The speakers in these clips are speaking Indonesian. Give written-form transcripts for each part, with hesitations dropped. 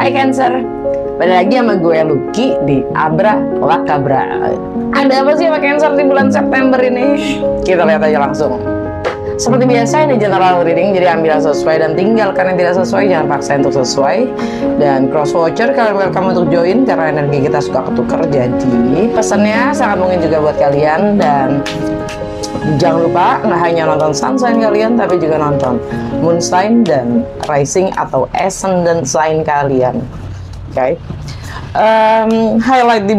Hai Cancer, balik lagi sama gue Lucky di Abra Lakabra. Ada apa sih sama Cancer di bulan September ini? Kita lihat aja langsung. Seperti biasa ini general reading, jadi ambil yang sesuai dan tinggalkan yang tidak sesuai, jangan paksa untuk sesuai. Dan cross watcher, kalian welcome untuk join karena energi kita suka ketukar. Jadi pesannya sangat mungkin juga buat kalian, dan jangan lupa nggak hanya nonton sun sign kalian, tapi juga nonton moon sign dan rising atau ascendant sign kalian. Oke. Highlight di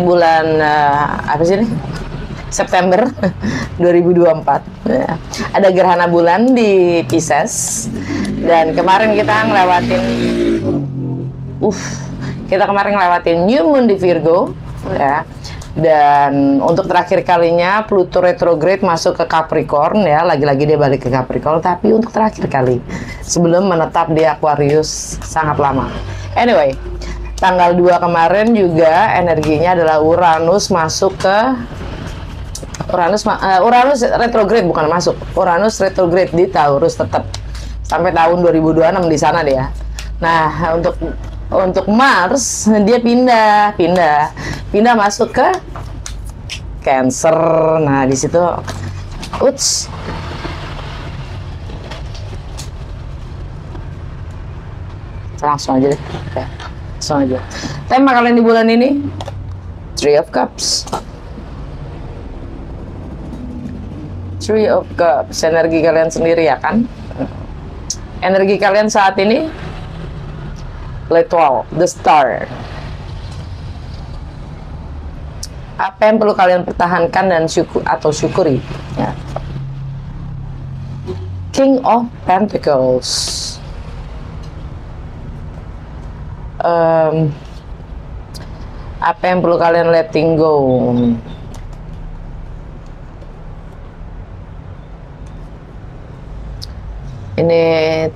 bulan apa sih ini? September 2024. Ya. Ada gerhana bulan di Pisces, dan kemarin kita ngelewatin new moon di Virgo, ya. Dan untuk terakhir kalinya Pluto retrograde masuk ke Capricorn, ya, lagi-lagi dia balik ke Capricorn, tapi untuk terakhir kali sebelum menetap di Aquarius sangat lama. Anyway, tanggal 2 kemarin juga energinya adalah Uranus masuk ke Uranus retrograde, bukan masuk. Uranus retrograde di Taurus tetap sampai tahun 2026 di sana dia. Nah, untuk Mars dia pindah masuk ke Cancer. Nah, di situ langsung aja deh. Oke, langsung aja. Tema kalian di bulan ini Three of Cups. Three of Cups, energi kalian sendiri, ya kan? Energi kalian saat ini L'étoile, the star. Apa yang perlu kalian pertahankan dan syukuri, ya. King of Pentacles. Apa yang perlu kalian letting go? Ini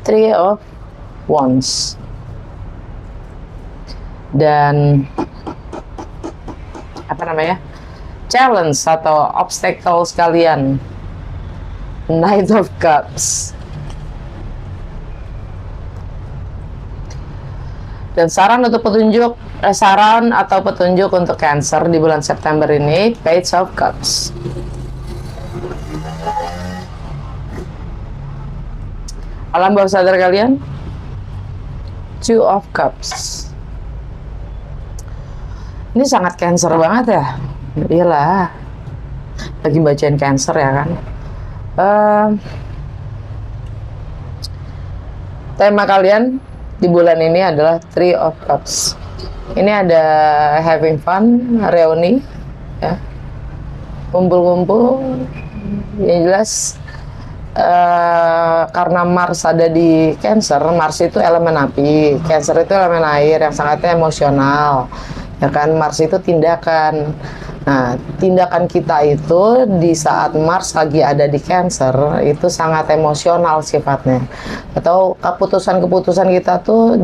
Three of Wands. Dan apa namanya, challenge atau obstacle sekalian, Knight of Cups. Dan saran atau petunjuk untuk Cancer di bulan September ini, Page of Cups. Alam bawah sadar kalian, Two of Cups. Ini sangat Cancer banget, ya. Iyalah, lagi bacain Cancer, ya kan. Tema kalian di bulan ini adalah Three of Cups. Ini ada having fun, reuni, ya, kumpul-kumpul. Yang jelas karena Mars ada di Cancer. Mars itu elemen api, Cancer itu elemen air yang sangatnya emosional, ya kan. Mars itu tindakan. Nah, tindakan kita itu di saat Mars lagi ada di Cancer itu sangat emosional sifatnya, atau keputusan-keputusan kita tuh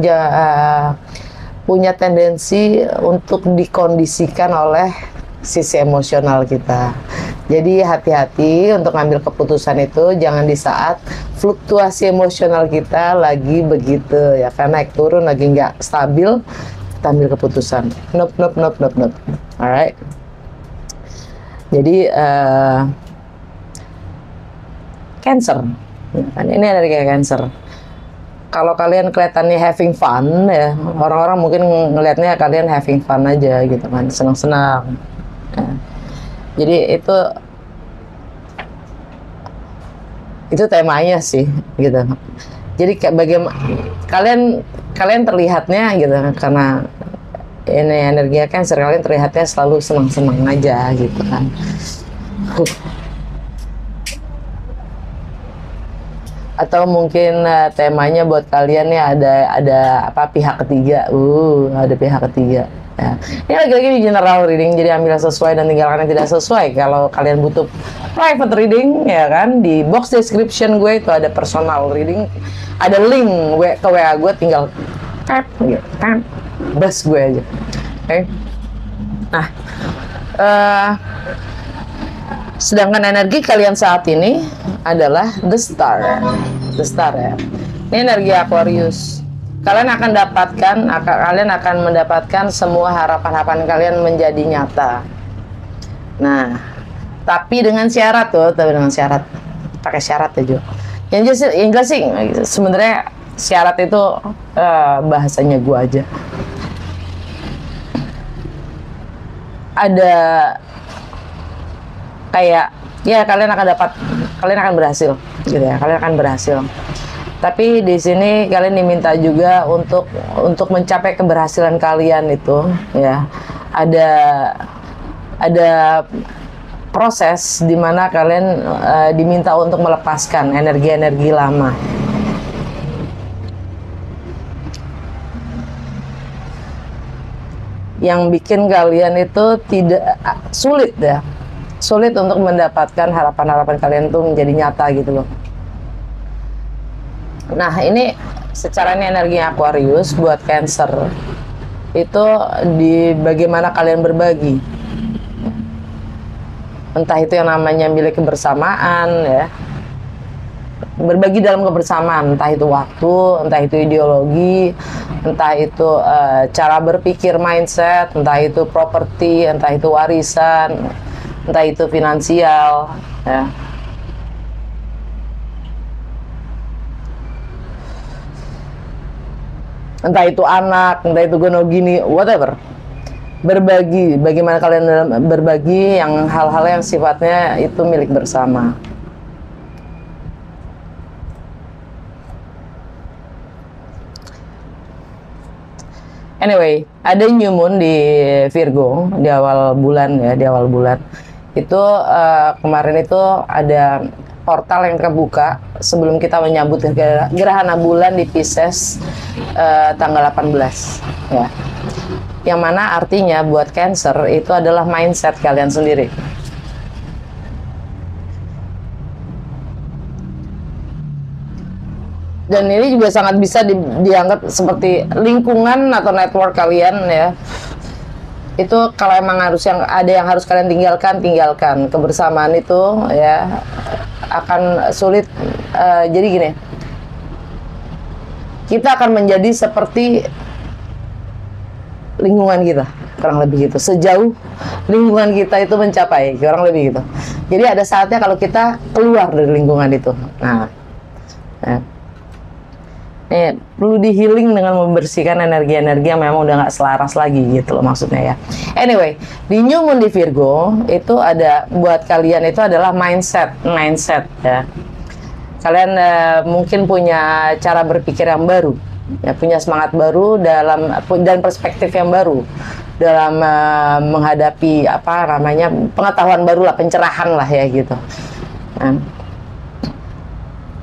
punya tendensi untuk dikondisikan oleh sisi emosional kita. Jadi hati-hati untuk ngambil keputusan itu, jangan di saat fluktuasi emosional kita lagi begitu, ya kan, naik turun, lagi nggak stabil, kita ambil keputusan. Nope. Alright. Jadi Cancer, ini energi Cancer. Kalau kalian kelihatannya having fun, ya, orang-orang mungkin ngelihatnya kalian having fun aja gitu kan, senang-senang. Ya. Jadi itu temanya sih, gitu. Jadi kayak bagaimana kalian terlihatnya gitu, karena ini energi Cancer, kalian terlihatnya selalu senang-senang aja gitu kan. Atau mungkin temanya buat kalian nih ada apa, pihak ketiga. Ada pihak ketiga. Ya. Ini lagi-lagi di general reading, jadi ambil yang sesuai dan tinggalkan yang tidak sesuai. Kalau kalian butuh private reading, ya kan, di box description gue itu ada personal reading, ada link ke WA gue, tinggal tap, bas gue aja. Oke. Nah, sedangkan energi kalian saat ini adalah the star, ya. Ini energi Aquarius. kalian akan kalian akan mendapatkan semua harapan-harapan kalian menjadi nyata. Nah, tapi dengan syarat pakai syarat ya Jo. Yang jelas sih sebenarnya syarat itu bahasanya gua aja. Ada kayak ya kalian akan berhasil gitu ya, kalian akan berhasil. Tapi di sini kalian diminta juga untuk mencapai keberhasilan kalian itu ya, ada proses di mana kalian diminta untuk melepaskan energi-energi lama. Yang bikin kalian itu sulit untuk mendapatkan harapan-harapan kalian tuh menjadi nyata gitu loh. Nah, ini secara ini energi Aquarius buat Cancer itu di bagaimana kalian berbagi. Entah itu yang namanya milik kebersamaan ya. Berbagi dalam kebersamaan, entah itu waktu, entah itu ideologi, entah itu cara berpikir, mindset, entah itu properti, entah itu warisan, entah itu finansial ya. Entah itu anak, entah itu gonogini, whatever. Berbagi, bagaimana kalian berbagi yang hal-hal yang sifatnya itu milik bersama. Anyway, ada new moon di Virgo di awal bulan ya, di awal bulan. Itu kemarin itu ada portal yang terbuka sebelum kita menyambut gerhana bulan di Pisces tanggal 18 ya. Yang mana artinya buat Cancer itu adalah mindset kalian sendiri. Dan ini juga sangat bisa dianggap seperti lingkungan atau network kalian ya. Itu kalau emang ada yang harus kalian tinggalkan. Kebersamaan itu ya akan sulit. Jadi gini, kita akan menjadi seperti lingkungan kita, kurang lebih gitu. Sejauh lingkungan kita itu mencapai, kurang lebih gitu. Jadi ada saatnya kalau kita keluar dari lingkungan itu. Nah, perlu di healing dengan membersihkan energi-energi yang memang udah nggak selaras lagi gitu loh maksudnya ya. Anyway, di new moon di Virgo itu ada buat kalian itu adalah mindset ya. Kalian mungkin punya cara berpikir yang baru, ya, punya semangat baru dan perspektif yang baru dalam menghadapi pengetahuan baru lah, pencerahan lah ya gitu.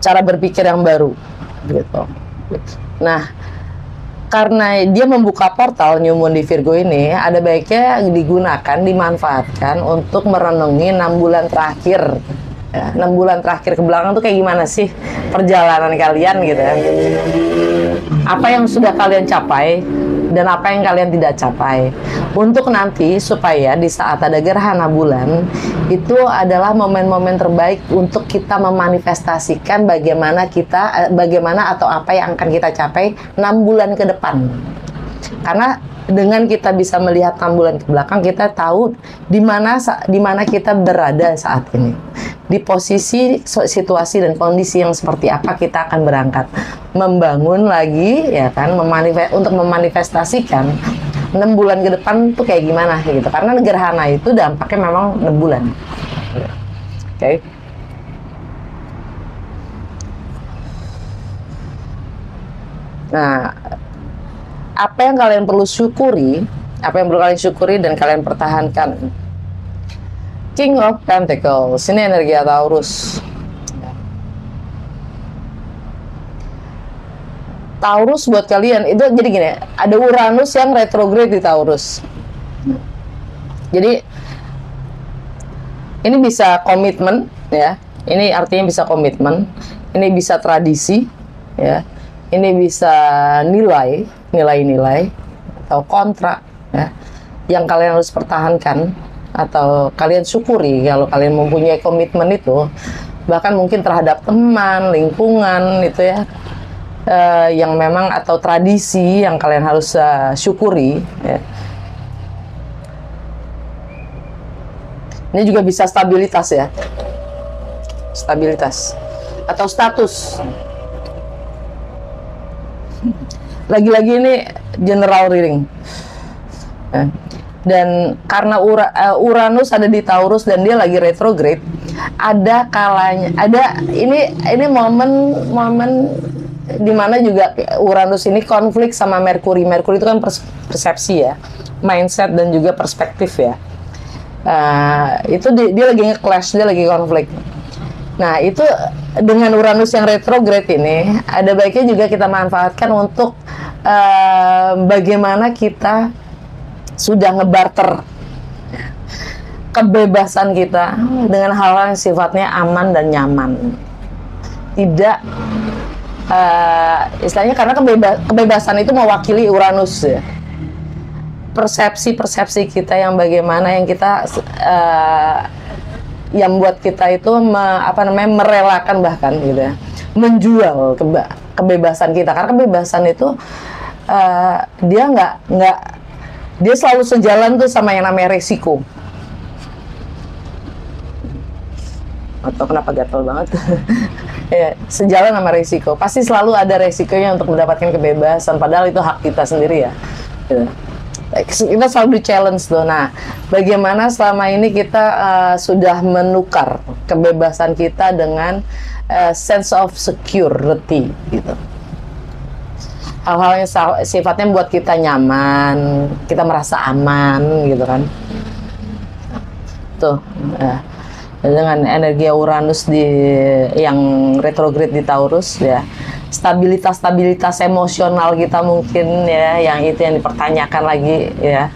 Cara berpikir yang baru gitu. Nah, karena dia membuka portal new moon di Virgo ini, ada baiknya dimanfaatkan untuk merenungi 6 bulan terakhir. Ya, 6 bulan terakhir ke belakang tuh kayak gimana sih perjalanan kalian gitu ya. Apa yang sudah kalian capai dan apa yang kalian tidak capai. Untuk nanti supaya di saat ada gerhana bulan itu adalah momen-momen terbaik untuk kita memanifestasikan bagaimana atau apa yang akan kita capai 6 bulan ke depan. Karena dengan kita bisa melihat 6 bulan ke belakang, kita tahu di mana kita berada saat ini. Di posisi, situasi dan kondisi yang seperti apa kita akan berangkat membangun lagi ya kan, untuk memanifestasikan 6 bulan ke depan tuh kayak gimana gitu. Karena gerhana itu dampaknya memang 6 bulan. Oke. Nah, apa yang kalian perlu syukuri, dan kalian pertahankan. King of Pentacles, ini energi Taurus. Taurus buat kalian itu jadi gini, ada Uranus yang retrograde di Taurus. Jadi ini bisa komitmen ya. Ini artinya bisa komitmen, ini bisa tradisi ya. Ini bisa nilai-nilai atau kontrak ya, yang kalian harus pertahankan atau kalian syukuri kalau kalian mempunyai komitmen itu, bahkan mungkin terhadap teman, lingkungan itu ya, yang memang atau tradisi yang kalian harus syukuri ya. Ini juga bisa stabilitas ya, stabilitas atau status. Lagi-lagi ini general reading ya. Dan karena Uranus ada di Taurus dan dia lagi retrograde, ada kalanya, ini momen dimana juga Uranus ini konflik sama Merkuri. Merkuri itu kan persepsi ya, mindset dan juga perspektif ya. Itu dia lagi nge-clash, dia lagi konflik. Nah itu dengan Uranus yang retrograde ini, ada baiknya juga kita manfaatkan untuk bagaimana kita sudah ngebarter kebebasan kita dengan hal-hal yang sifatnya aman dan nyaman. Tidak istilahnya, karena kebebasan itu mewakili Uranus ya. Persepsi-persepsi kita yang bagaimana yang kita yang buat kita itu merelakan bahkan gitu ya, menjual kebebasan kita, karena kebebasan itu dia selalu sejalan tuh sama yang namanya resiko. Atau kenapa gatel banget? Ya, sejalan sama resiko. Pasti selalu ada resikonya untuk mendapatkan kebebasan, padahal itu hak kita sendiri ya. Gitu. Kita selalu di-challenge tuh. Nah, bagaimana selama ini kita sudah menukar kebebasan kita dengan sense of security gitu. Hal-hal yang sifatnya buat kita nyaman, kita merasa aman gitu kan. Tuh, dengan energi Uranus yang retrograde di Taurus ya, stabilitas emosional kita mungkin ya, yang itu yang dipertanyakan lagi ya.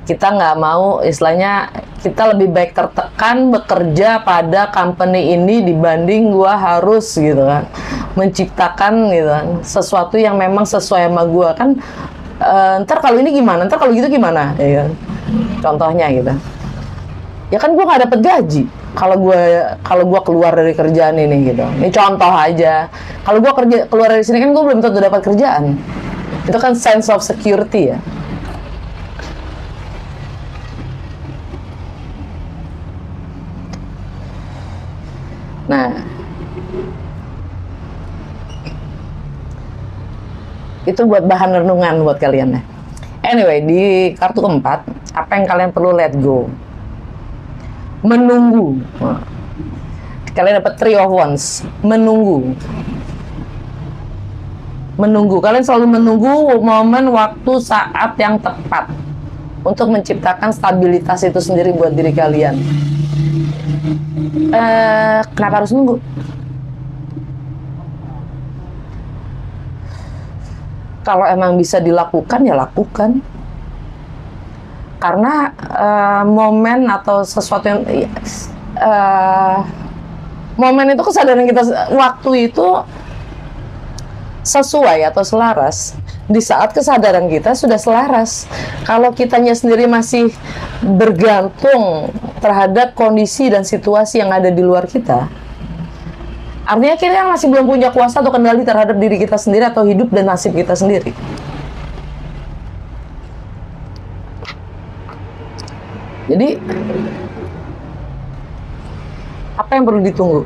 Kita nggak mau, istilahnya kita lebih baik tertekan bekerja pada company ini dibanding gua harus gitu kan menciptakan gitu kan sesuatu yang memang sesuai sama gua kan. Ntar kalau ini gimana, ntar kalau gitu gimana ya kan? Contohnya gitu ya kan, gua nggak dapet gaji kalau gua keluar dari kerjaan ini gitu. Ini contoh aja, kalau gua keluar dari sini kan gua belum tentu dapat kerjaan. Itu kan sense of security ya. Nah, itu buat bahan renungan buat kalian ya. Anyway, di kartu keempat, apa yang kalian perlu let go? Menunggu. Kalian dapat Three of Wands. Menunggu. Kalian selalu menunggu momen, waktu, saat yang tepat untuk menciptakan stabilitas itu sendiri buat diri kalian. Kenapa harus nunggu? Kalau emang bisa dilakukan ya lakukan. Karena momen atau sesuatu yang momen itu kesadaran kita, waktu itu sesuai atau selaras di saat kesadaran kita sudah selaras. Kalau kitanya sendiri masih bergantung terhadap kondisi dan situasi yang ada di luar kita, artinya kita masih belum punya kuasa atau kendali terhadap diri kita sendiri atau hidup dan nasib kita sendiri. Jadi apa yang perlu ditunggu?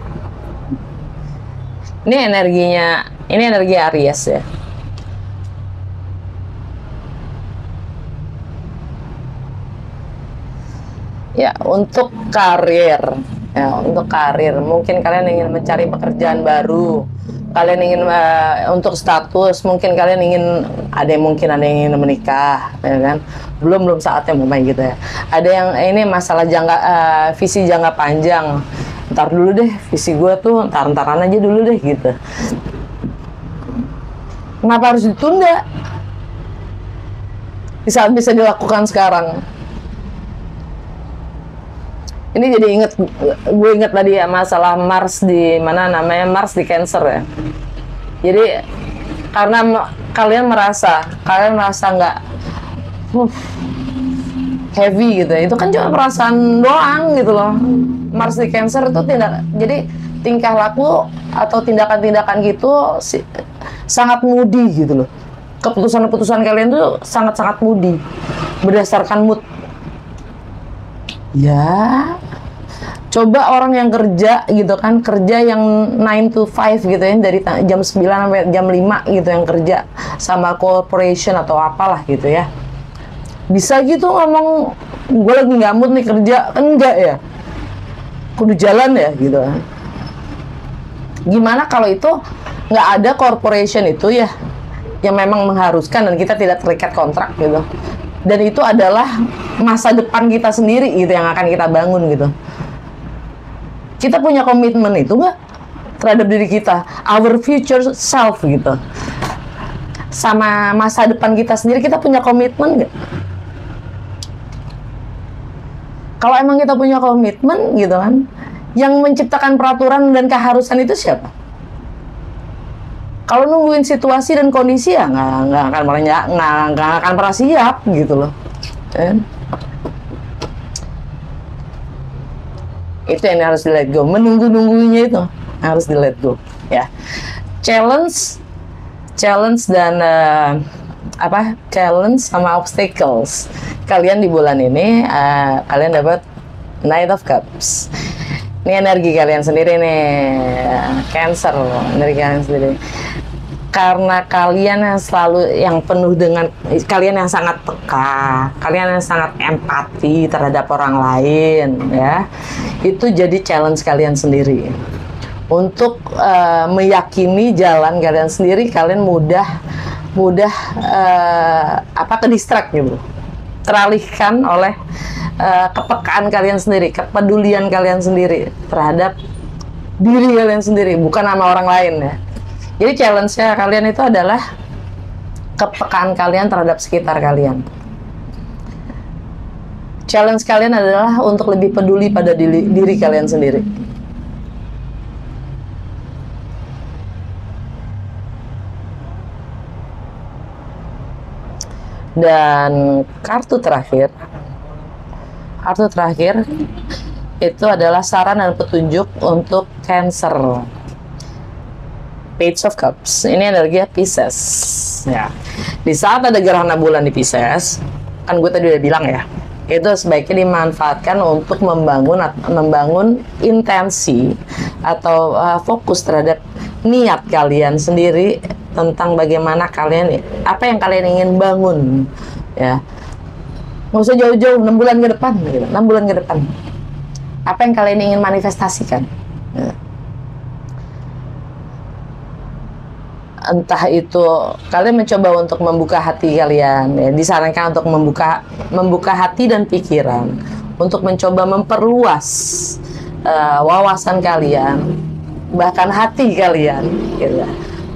Ini energinya, ini energi Aries ya. Ya, untuk karir. Ya, untuk karir, mungkin kalian ingin mencari pekerjaan baru. Kalian ingin untuk status, mungkin kalian ingin ada yang ingin menikah, ya kan? Belum saatnya memang gitu ya. Ada yang ini masalah visi jangka panjang. Ntar dulu deh, visi gue tuh ntar-ntaran aja dulu deh gitu. Kenapa harus ditunda? Di saat bisa dilakukan sekarang. Ini jadi gue inget tadi ya masalah Mars di mana namanya, Mars di Cancer ya. Jadi karena kalian merasa nggak heavy gitu, itu kan cuma perasaan doang gitu loh. Mars di Cancer itu tidak, jadi tingkah laku atau tindakan-tindakan gitu sangat moody gitu loh. Keputusan-keputusan kalian tuh sangat-sangat moody, berdasarkan mood. Ya, coba orang yang kerja gitu kan, kerja yang 9 to 5 gitu ya, dari jam 9 sampai jam 5 gitu yang kerja sama corporation atau apalah gitu ya. Bisa gitu ngomong, gue lagi nggak mood nih kerja, enggak ya? Kudu jalan ya gitu. Gimana kalau itu nggak ada corporation itu ya, yang memang mengharuskan dan kita tidak terikat kontrak gitu. Dan itu adalah masa depan kita sendiri gitu yang akan kita bangun gitu. Kita punya komitmen itu nggak terhadap diri kita, our future self gitu, sama masa depan kita sendiri, kita punya komitmen nggak? Kalau emang kita punya komitmen gitu kan, yang menciptakan peraturan dan keharusan itu siapa? Kalau nungguin situasi dan kondisi ya nggak akan pernah siap gitu loh. Itu yang harus di let go. Menunggu-nunggunya itu harus di let go ya. Challenge dan challenge sama obstacles kalian di bulan ini, kalian dapat Knight of Cups. Ini energi kalian sendiri nih, Cancer, energi kalian sendiri. Karena kalian yang selalu yang penuh dengan, kalian yang sangat peka, kalian yang sangat empati terhadap orang lain ya. Itu jadi challenge kalian sendiri. Untuk meyakini jalan kalian sendiri, kalian mudah ke distract gitu. Teralihkan oleh kepekaan kalian sendiri, kepedulian kalian sendiri terhadap diri kalian sendiri, bukan sama orang lain ya. Jadi challenge-nya kalian itu adalah kepekaan kalian terhadap sekitar kalian. Challenge kalian adalah untuk lebih peduli pada diri kalian sendiri. Dan kartu terakhir itu adalah saran dan petunjuk untuk Cancer. Page of Cups. Ini energi Pisces ya. Di saat ada gerhana bulan di Pisces, kan gue tadi udah bilang ya, itu sebaiknya dimanfaatkan untuk membangun intensi atau fokus terhadap niat kalian sendiri tentang bagaimana kalian, apa yang kalian ingin bangun ya. Nggak usah jauh-jauh, 6 bulan ke depan gitu. 6 bulan ke depan apa yang kalian ingin manifestasikan ya. Entah itu kalian mencoba untuk membuka hati kalian ya, disarankan untuk membuka hati dan pikiran untuk mencoba memperluas wawasan kalian, bahkan hati kalian gitu,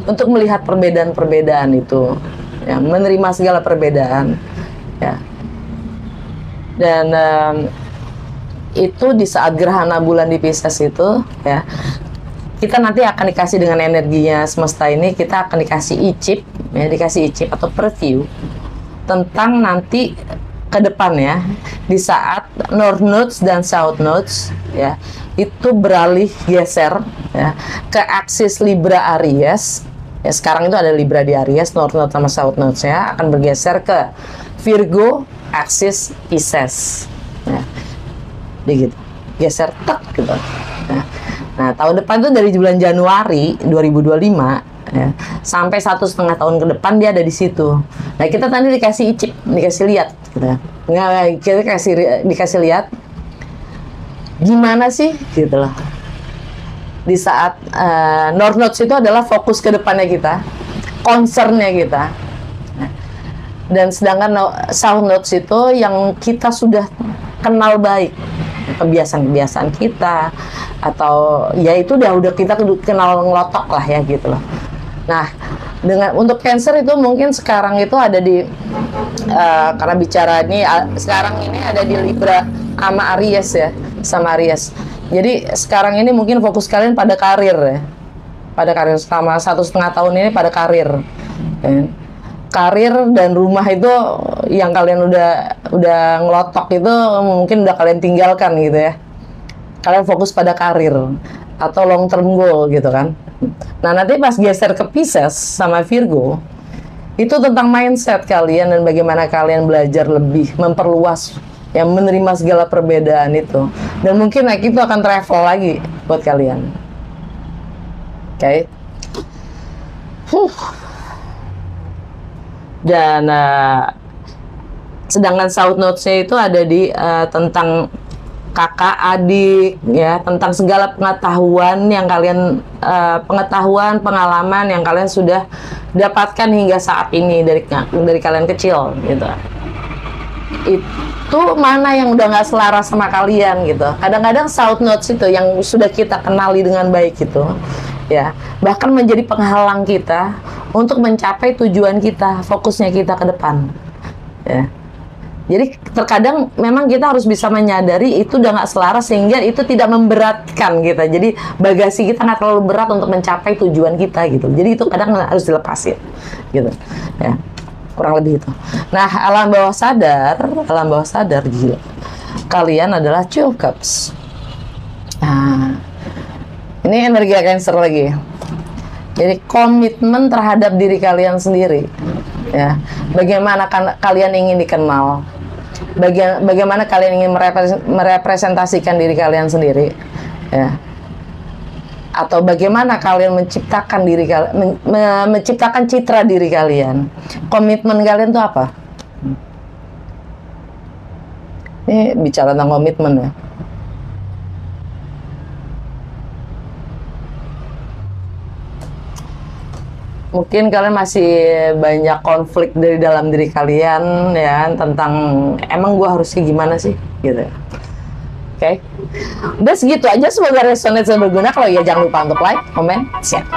untuk melihat perbedaan-perbedaan itu ya, menerima segala perbedaan ya. Dan itu di saat gerhana bulan di Pisces itu ya, kita nanti akan dikasih dengan energinya semesta ini, kita akan dikasih icip atau preview tentang nanti ke depan ya, di saat North Nodes dan South Nodes ya itu beralih geser ya ke aksis Libra Aries ya. Sekarang itu ada Libra di Aries, North Node sama South Nodes ya, akan bergeser ke Virgo aksis Pisces ya. Begitu, geser tek gitu. Nah, tahun depan tuh dari bulan Januari 2025 ya, sampai 1,5 tahun ke depan dia ada di situ. Nah, kita tadi dikasih lihat gitu. Kita dikasih lihat gimana sih gitu loh. Di saat North Nodes itu adalah fokus ke depannya kita, concernnya kita. Dan sedangkan South Nodes itu yang kita sudah kenal baik, kebiasaan-kebiasaan kita, atau ya itu udah kita kenal ngelotok lah ya gitu loh. Nah, untuk Cancer itu mungkin sekarang itu ada di karena bicara ini sekarang ini ada di Libra sama Aries ya, sama Aries. Jadi sekarang ini mungkin fokus kalian pada karir ya, pada karir selama 1,5 tahun ini pada karir. Karir dan rumah itu yang kalian udah ngelotok itu mungkin udah kalian tinggalkan gitu ya. Kalian fokus pada karir. atau long term goal gitu kan. Nah, nanti pas geser ke Pisces sama Virgo, itu tentang mindset kalian dan bagaimana kalian belajar lebih memperluas, yang menerima segala perbedaan itu. Dan mungkin naik itu akan travel lagi buat kalian. Oke. Dan sedangkan South Nodes-nya itu ada di tentang kakak, adik, ya, tentang segala pengetahuan yang kalian pengalaman yang kalian sudah dapatkan hingga saat ini dari kalian kecil, gitu. Itu mana yang udah nggak selaras sama kalian, gitu. Kadang-kadang South Nodes itu yang sudah kita kenali dengan baik, gitu, ya, bahkan menjadi penghalang kita untuk mencapai tujuan kita, fokusnya kita ke depan, ya. Jadi terkadang memang kita harus bisa menyadari itu udah nggak selaras sehingga itu tidak memberatkan kita. Jadi bagasi kita nggak terlalu berat untuk mencapai tujuan kita, gitu. Jadi itu kadang harus dilepasin, gitu. Ya, kurang lebih itu. Nah, alam bawah sadar gila. Kalian adalah Two of Cups. Nah, ini energi Cancer lagi. Jadi komitmen terhadap diri kalian sendiri. Ya, bagaimana kalian ingin dikenal, bagaimana kalian ingin merepresentasikan diri kalian sendiri, ya, atau bagaimana kalian menciptakan diri kalian, menciptakan citra diri kalian. Komitmen kalian itu apa? Ini bicara tentang komitmen, ya. Mungkin kalian masih banyak konflik dari dalam diri kalian, ya, tentang emang gue harusnya gimana sih, gitu. Oke. Udah segitu aja, semoga resonate dan berguna. Kalau ya jangan lupa untuk like, comment, share.